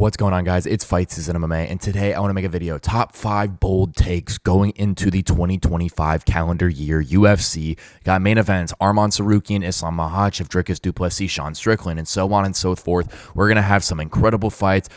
What's going on, guys? It's Fight Season MMA, and today I want to make a video top 5 bold takes going into the 2025 calendar year UFC. Got main events: Arman Tsarukyan, Islam Makhachev, Dricus, Plessis, Sean Strickland, and so on and so forth. We're gonna have some incredible fights.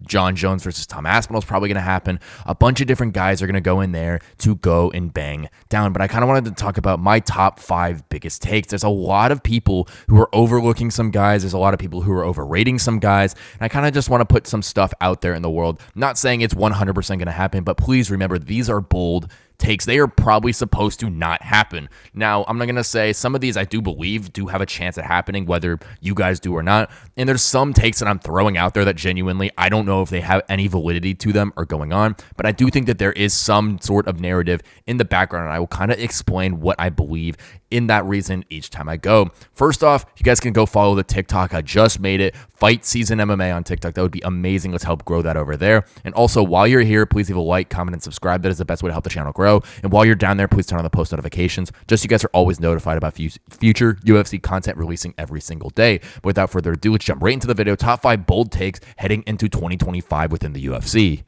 John Jones versus Tom Aspinall is probably going to happen. A bunch of different guys are going to go in there to go and bang down. But I kind of wanted to talk about my top 5 biggest takes. There's a lot of people who are overlooking some guys. There's a lot of people who are overrating some guys. And I kind of just want to put some stuff out there in the world. Not saying it's 100% going to happen, but please remember, these are bold takes. They are probably supposed to not happen. Now, I'm not going to say some of these I do believe do have a chance at happening, whether you guys do or not. And there's some takes that I'm throwing out there that genuinely, I don't know if they have any validity to them or going on, but I do think that there is some sort of narrative in the background, and I will kind of explain what I believe in that reason each time I go. First off, you guys can go follow the TikTok. I just made it. Fight Season MMA on TikTok. That would be amazing. Let's help grow that over there. And also, while you're here, please leave a like, comment, and subscribe. That is the best way to help the channel grow. And while you're down there, please turn on the post notifications, just so you guys are always notified about future UFC content releasing every single day. But without further ado, let's jump right into the video. Top 5 bold takes heading into 2025 within the UFC.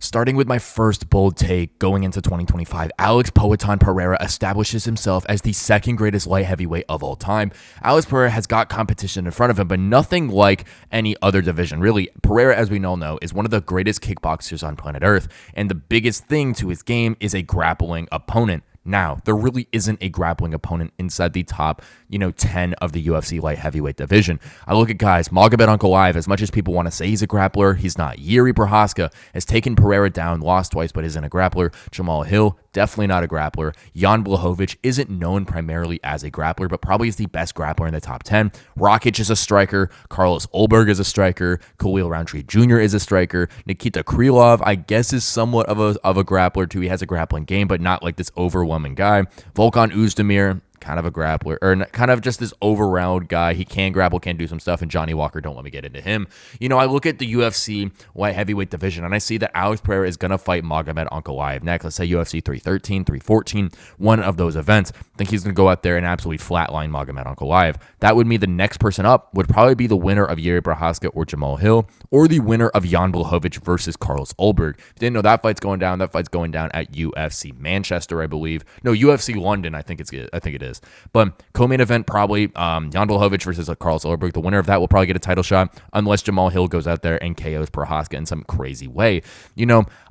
Starting with my first bold take going into 2025, Alex Poatan Pereira establishes himself as the second greatest light heavyweight of all time. Alex Pereira has got competition in front of him, but nothing like any other division. Really, Pereira, as we all know, is one of the greatest kickboxers on planet Earth, and the biggest thing to his game is a grappling opponent. Now, there really isn't a grappling opponent inside the top, 10 of the UFC light heavyweight division. I look at guys, Magomed Ankalaev, as much as people want to say he's a grappler, he's not. Yuri Prochazka has taken Pereira down, lost twice, but isn't a grappler. Jamal Hill, definitely not a grappler. Jan Blachowicz isn't known primarily as a grappler, but probably is the best grappler in the top 10. Rakic is a striker. Carlos Ulberg is a striker. Khalil Roundtree Jr. is a striker. Nikita Krylov, I guess, is somewhat of a grappler too. He has a grappling game, but not like this overwhelming guy. Volkan Oezdemir, kind of a grappler, or kind of just this overround guy. He can grapple, can do some stuff, and Johnny Walker, don't let me get into him. I look at the UFC light heavyweight division, and I see that Alex Pereira is going to fight Magomed Ankalaev next. Let's say UFC 313, 314, one of those events. I think he's going to go out there and absolutely flatline Magomed Ankalaev. That would mean the next person up would probably be the winner of Yuri Prochazka or Jamal Hill, or the winner of Jan Blachowicz versus Carlos Ulberg. If you didn't know, that fight's going down. That fight's going down at UFC Manchester, I believe. No, UFC London, I think it is. But co-main event, probably Jan Blachowicz versus Carlos Ulberg. The winner of that will probably get a title shot unless Jamal Hill goes out there and KOs Prochazka in some crazy way.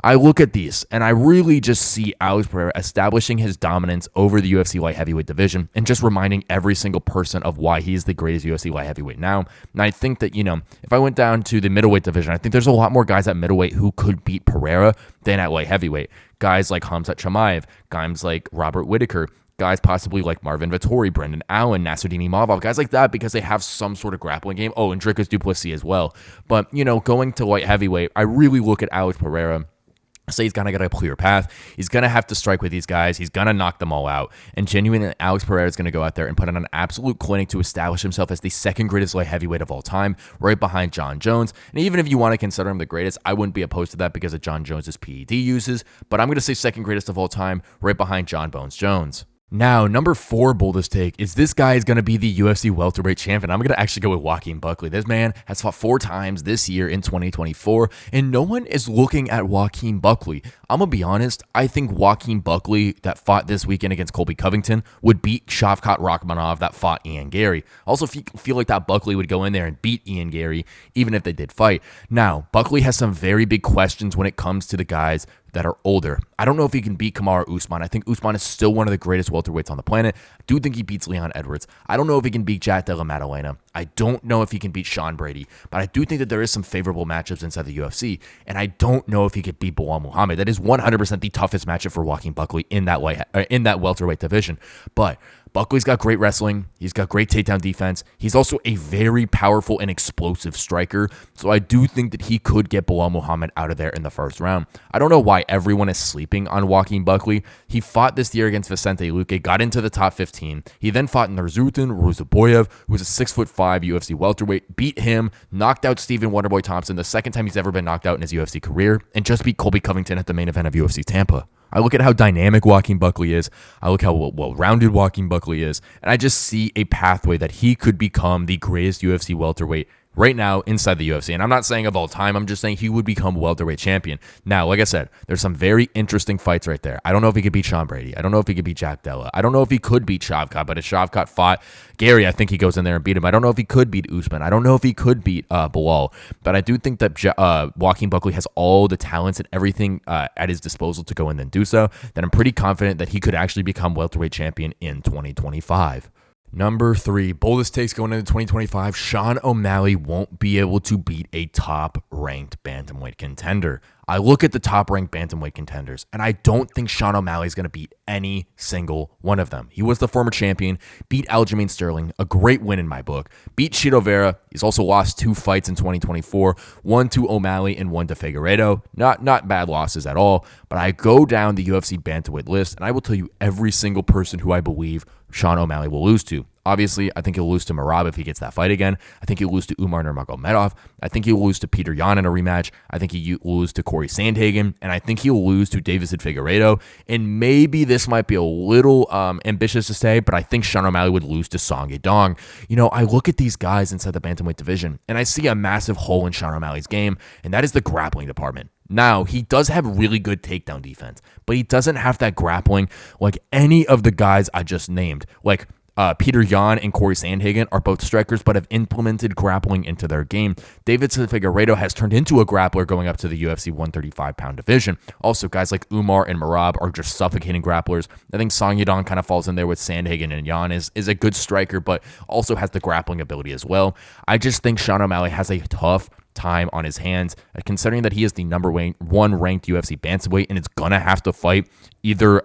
I look at these and I really just see Alex Pereira establishing his dominance over the UFC light heavyweight division and just reminding every single person of why he's the greatest UFC light heavyweight now. And I think that, if I went down to the middleweight division, I think there's a lot more guys at middleweight who could beat Pereira than at light heavyweight. Guys like Khamzat Chimaev, guys like Robert Whittaker, guys possibly like Marvin Vettori, Brendan Allen, Nasruddin Imavov, guys like that, because they have some sort of grappling game. Oh, and Dricus Plessis as well. But, going to light heavyweight, I really look at Alex Pereira. Say he's gonna get a clear path. He's gonna have to strike with these guys. He's gonna knock them all out. And genuinely, Alex Pereira is gonna go out there and put on an absolute clinic to establish himself as the second greatest light heavyweight of all time, right behind John Jones. And even if you want to consider him the greatest, I wouldn't be opposed to that because of John Jones's PED uses. But I'm gonna say second greatest of all time, right behind John Bones Jones. Now, number 4 boldest take is this guy is going to be the UFC welterweight champion. I'm going to actually go with Joaquin Buckley. This man has fought 4 times this year in 2024, and no one is looking at Joaquin Buckley. I'm going to be honest, I think Joaquin Buckley that fought this weekend against Colby Covington would beat Shavkat Rakhmonov that fought Ian Gary. Also feel like that Buckley would go in there and beat Ian Gary, even if they did fight. Now, Buckley has some very big questions when it comes to the guys that are older. I don't know if he can beat Kamaru Usman. I think Usman is still one of the greatest welterweights on the planet. I do think he beats Leon Edwards. I don't know if he can beat Jack Della Maddalena. I don't know if he can beat Sean Brady, but I do think that there is some favorable matchups inside the UFC, and I don't know if he could beat Bilal Muhammad. That is 100% the toughest matchup for Joaquin Buckley in that welterweight division. But Buckley's got great wrestling. He's got great takedown defense. He's also a very powerful and explosive striker. So I do think that he could get Bilal Muhammad out of there in the first round. I don't know why everyone is sleeping on Joaquin Buckley. He fought this year against Vicente Luque, got into the top 15. He then fought Nursultan Ruziboyev, who was a 6'5" UFC welterweight, beat him, knocked out Stephen Wonderboy Thompson, the second time he's ever been knocked out in his UFC career, and just beat Colby Covington at the main event of UFC Tampa. I look at how dynamic Joaquin Buckley is. I look how well-rounded Joaquin Buckley is. And I just see a pathway that he could become the greatest UFC welterweight right now inside the UFC. And I'm not saying of all time, I'm just saying he would become welterweight champion. Now, like I said, there's some very interesting fights right there. I don't know if he could beat Sean Brady. I don't know if he could beat Jack Della. I don't know if he could beat Shavkat, but if Shavkat fought Gary, I think he goes in there and beat him. I don't know if he could beat Usman. I don't know if he could beat Bilal, but I do think that Joaquin Buckley has all the talents and everything at his disposal to go in and do so, that I'm pretty confident that he could actually become welterweight champion in 2025. Number 3, boldest takes going into 2025, Sean O'Malley won't be able to beat a top-ranked bantamweight contender. I look at the top-ranked bantamweight contenders, and I don't think Sean O'Malley is going to beat any single one of them. He was the former champion, beat Aljamain Sterling, a great win in my book, beat Chito Vera. He's also lost 2 fights in 2024, one to O'Malley and one to Figueiredo. Not bad losses at all, but I go down the UFC bantamweight list, and I will tell you every single person who I believe Sean O'Malley will lose to. Obviously, I think he'll lose to Merab if he gets that fight again. I think he'll lose to Umar Nurmagomedov. I think he'll lose to Peter Yan in a rematch. I think he'll lose to Corey Sandhagen. And I think he'll lose to Davidson Figueiredo. And maybe this might be a little ambitious to say, but I think Sean O'Malley would lose to Song Yadong. You know, I look at these guys inside the bantamweight division, and I see a massive hole in Sean O'Malley's game, and that is the grappling department. Now, he does have really good takedown defense, but he doesn't have that grappling like any of the guys I just named. Like Peter Yan and Corey Sandhagen are both strikers, but have implemented grappling into their game. Davidson Figueiredo has turned into a grappler going up to the UFC 135-pound division. Also, guys like Umar and Merab are just suffocating grapplers. I think Song Yadong kind of falls in there with Sandhagen, and Yan is a good striker, but also has the grappling ability as well. I just think Sean O'Malley has a tough time on his hands, considering that he is the number 1 ranked UFC bantamweight, and it's gonna have to fight either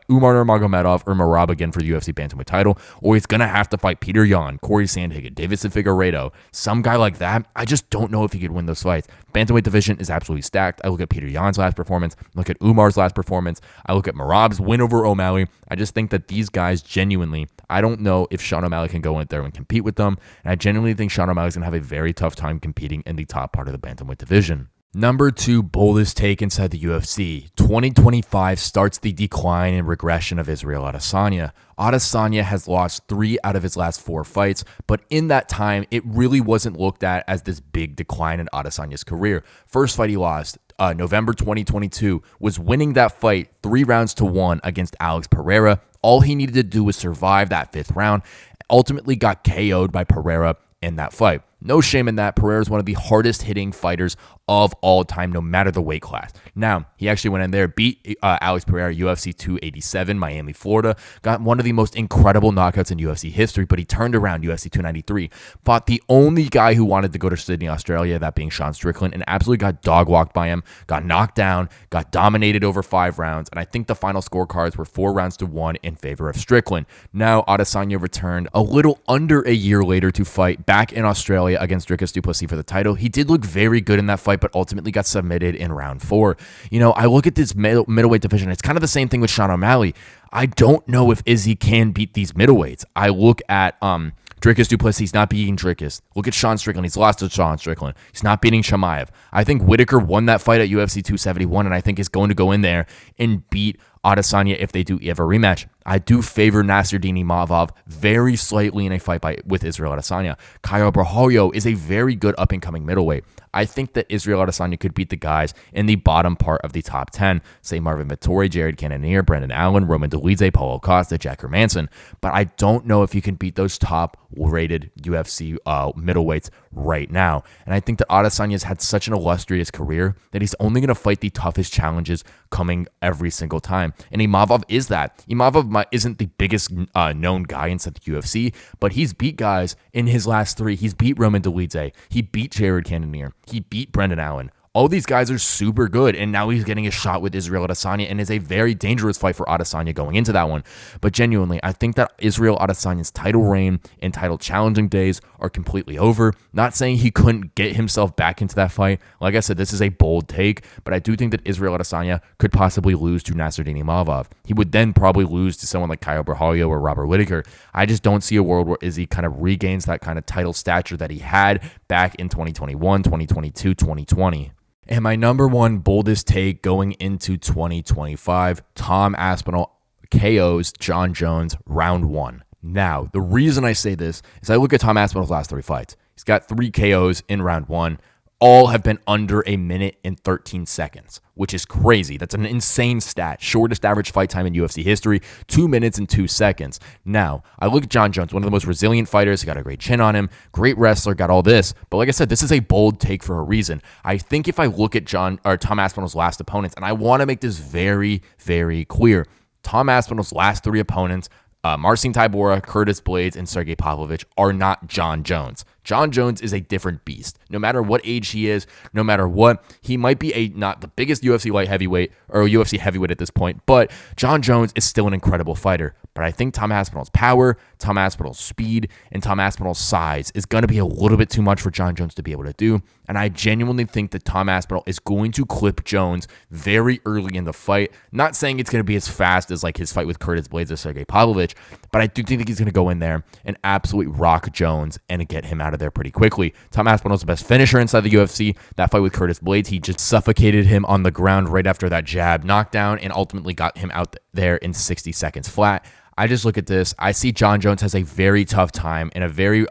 Umar Nurmagomedov or Merab again for the UFC bantamweight title, or he's gonna have to fight Peter Yan, Corey Sandhagen, Davidson Figueiredo, some guy like that. I just don't know if he could win those fights. Bantamweight division is absolutely stacked. I look at Peter Yan's last performance, look at Umar's last performance, I look at Merab's win over O'Malley. I just think that these guys genuinely, I don't know if Sean O'Malley can go in there and compete with them, and I genuinely think Sean O'Malley's gonna have a very tough time competing in the top part of the bantamweight division. Number 2, boldest take inside the UFC. 2025 starts the decline and regression of Israel Adesanya. Adesanya has lost 3 out of his last 4 fights, but in that time, it really wasn't looked at as this big decline in Adesanya's career. First fight he lost, November 2022, was winning that fight 3 rounds to 1 against Alex Pereira. All he needed to do was survive that 5th round. Ultimately got KO'd by Pereira in that fight. No shame in that. Pereira is one of the hardest hitting fighters of all time, no matter the weight class. Now, he actually went in there, beat Alex Pereira, UFC 287, Miami, Florida, got one of the most incredible knockouts in UFC history, but he turned around UFC 293, fought the only guy who wanted to go to Sydney, Australia, that being Sean Strickland, and absolutely got dog walked by him, got knocked down, got dominated over 5 rounds, and I think the final scorecards were 4 rounds to 1 in favor of Strickland. Now, Adesanya returned a little under a year later to fight back in Australia against Dricus du Plessis for the title. He did look very good in that fight, but ultimately got submitted in round 4. You know, I look at this middleweight division. It's kind of the same thing with Sean O'Malley. I don't know if Izzy can beat these middleweights. I look at Dricus du Plessis. He's not beating Dricus. Look at Sean Strickland. He's lost to Sean Strickland. He's not beating Shamaev. I think Whitaker won that fight at UFC 271, and I think is going to go in there and beat Adesanya if they do have a rematch. I do favor Nasruddin Imavov very slightly in a fight with Israel Adesanya. Caio Borralho is a very good up-and-coming middleweight. I think that Israel Adesanya could beat the guys in the bottom part of the top 10, say Marvin Vettori, Jared Cannonier, Brendan Allen, Roman Dolidze, Paulo Costa, Jack Hermanson. But I don't know if you can beat those top-rated UFC middleweights right now. And I think that Adesanya has had such an illustrious career that he's only going to fight the toughest challenges coming every single time. And Imavov is that. Imavov isn't the biggest known guy inside the UFC, but he's beat guys in his last 3. He's beat Roman Dolidze. He beat Jared Cannonier. He beat Brendan Allen. All these guys are super good, and now he's getting a shot with Israel Adesanya, and is a very dangerous fight for Adesanya going into that one. But genuinely, I think that Israel Adesanya's title reign and title challenging days are completely over. Not saying he couldn't get himself back into that fight. Like I said, this is a bold take, but I do think that Israel Adesanya could possibly lose to Nasruddin Imavov. He would then probably lose to someone like Caio Borralho or Robert Whitaker. I just don't see a world where Izzy kind of regains that kind of title stature that he had back in 2021, 2022, 2020. And my number 1 boldest take going into 2025, Tom Aspinall KOs John Jones round 1. Now, the reason I say this is I look at Tom Aspinall's last 3 fights. He's got 3 KOs in round 1. All have been under a minute and 13 seconds, which is crazy. That's an insane stat. Shortest average fight time in UFC history, 2 minutes and 2 seconds. Now, I look at Jon Jones, one of the most resilient fighters. He got a great chin on him, great wrestler, got all this. But like I said, this is a bold take for a reason. I think if I look at Tom Aspinall's last opponents, and I want to make this very, very clear, Tom Aspinall's last 3 opponents, Marcin Tybura, Curtis Blades, and Sergey Pavlovich, are not Jon Jones. Jon Jones is a different beast. No matter what age he is, no matter what, he might be not the biggest UFC light heavyweight or UFC heavyweight at this point, but Jon Jones is still an incredible fighter. But I think Tom Aspinall's power, Tom Aspinall's speed, and Tom Aspinall's size is going to be a little bit too much for Jon Jones to be able to do. And I genuinely think that Tom Aspinall is going to clip Jones very early in the fight. Not saying it's going to be as fast as like his fight with Curtis Blades or Sergey Pavlovich, but I do think he's going to go in there and absolutely rock Jones and get him out of there pretty quickly. Tom Aspinall's the best finisher inside the UFC. That fight with Curtis Blades, he just suffocated him on the ground right after that jab knockdown and ultimately got him out there in 60 seconds flat. I just look at this. I see Jon Jones has a very tough time and a very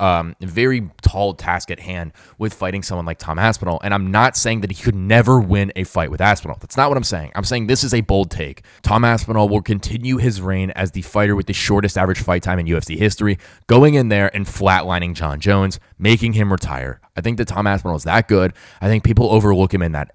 tall task at hand with fighting someone like Tom Aspinall. And I'm not saying that he could never win a fight with Aspinall. That's not what I'm saying. I'm saying this is a bold take. Tom Aspinall will continue his reign as the fighter with the shortest average fight time in UFC history, going in there and flatlining Jon Jones, making him retire. I think that Tom Aspinall is that good. I think people overlook him in that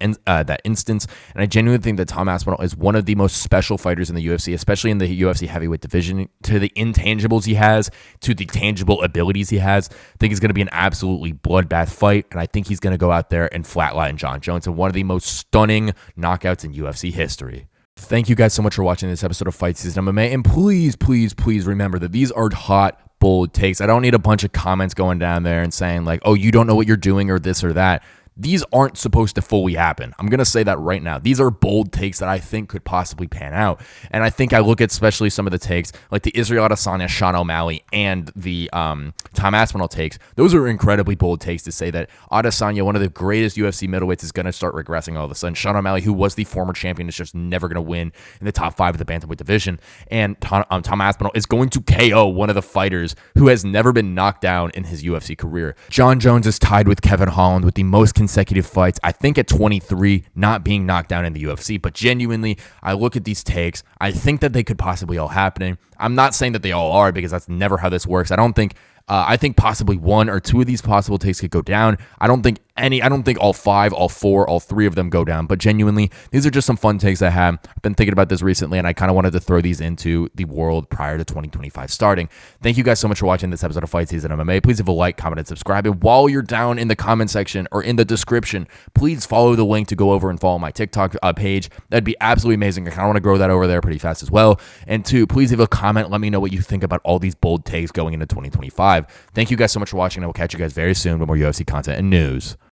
instance. And I genuinely think that Tom Aspinall is one of the most special fighters in the UFC, especially in the UFC heavyweight division. To the intangibles he has, to the tangible abilities he has, I think it's going to be an absolutely bloodbath fight. And I think he's going to go out there and flatline Jon Jones in one of the most stunning knockouts in UFC history. Thank you guys so much for watching this episode of Fight Season MMA. And please, please, please remember that these are hot, bold takes. I don't need a bunch of comments going down there and saying like, oh, you don't know what you're doing or this or that. These aren't supposed to fully happen. I'm going to say that right now. These are bold takes that I think could possibly pan out. And I think I look at especially some of the takes, like the Israel Adesanya, Sean O'Malley, and the Tom Aspinall takes. Those are incredibly bold takes to say that Adesanya, one of the greatest UFC middleweights, is going to start regressing all of a sudden. Sean O'Malley, who was the former champion, is just never going to win in the top 5 of the bantamweight division. And Tom Aspinall is going to KO one of the fighters who has never been knocked down in his UFC career. Jon Jones is tied with Kevin Holland with the most consecutive fights, I think at 23, not being knocked down in the UFC. But genuinely, I look at these takes, I think that they could possibly all happen. I'm not saying that they all are, because that's never how this works. I think possibly 1 or 2 of these possible takes could go down. I don't think all 5, all 4, all 3 of them go down. But genuinely, these are just some fun takes I have. I've been thinking about this recently, and I kind of wanted to throw these into the world prior to 2025 starting. Thank you guys so much for watching this episode of Fight Season MMA. Please leave a like, comment, and subscribe. And while you're down in the comment section or in the description, please follow the link to go over and follow my TikTok page. That'd be absolutely amazing. I kind of want to grow that over there pretty fast as well. And 2, please leave a comment. Let me know what you think about all these bold takes going into 2025. Thank you guys so much for watching. I will catch you guys very soon with more UFC content and news.